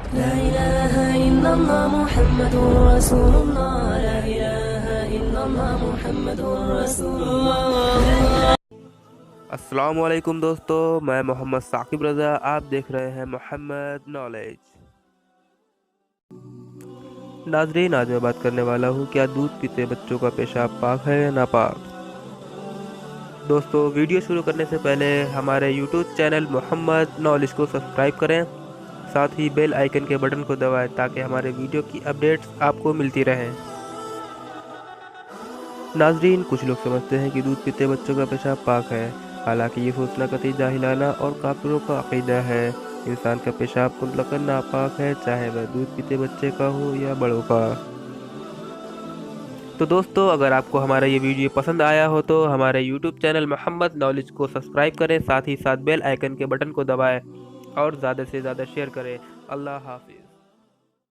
لا إله إلا الله محمد رسول الله. لا إله إلا الله محمد رسول الله. अस्सलाम वालेकुम दोस्तों, मैं मोहम्मद साकिब रज़ा, आप देख रहे हैं मोहम्मद नॉलेज। नाजरीन, आज मैं बात करने वाला हूँ, क्या दूध पीते बच्चों का पेशाब पाक है या नापाक। दोस्तों, वीडियो शुरू करने से पहले हमारे यूट्यूब चैनल मोहम्मद नॉलेज को सब्सक्राइब करें, साथ ही बेल आइकन के बटन को दबाएं ताकि हमारे वीडियो की अपडेट्स आपको मिलती रहें। नाजरीन, कुछ लोग समझते हैं कि दूध पीते बच्चों का पेशाब पाक है, हालांकि ये सोचना कतई जाहिलाना और काफिरों का अकीदा है। इंसान का पेशाब मुतलकन नापाक है, चाहे वह दूध पीते बच्चे का हो या बड़ों का। तो दोस्तों, अगर आपको हमारा ये वीडियो पसंद आया हो तो हमारे यूट्यूब चैनल मोहम्मद नॉलेज को सब्सक्राइब करें, साथ ही साथ बेल आइकन के बटन को दबाएं और ज़्यादा से ज़्यादा शेयर करें। अल्लाह हाफिज़।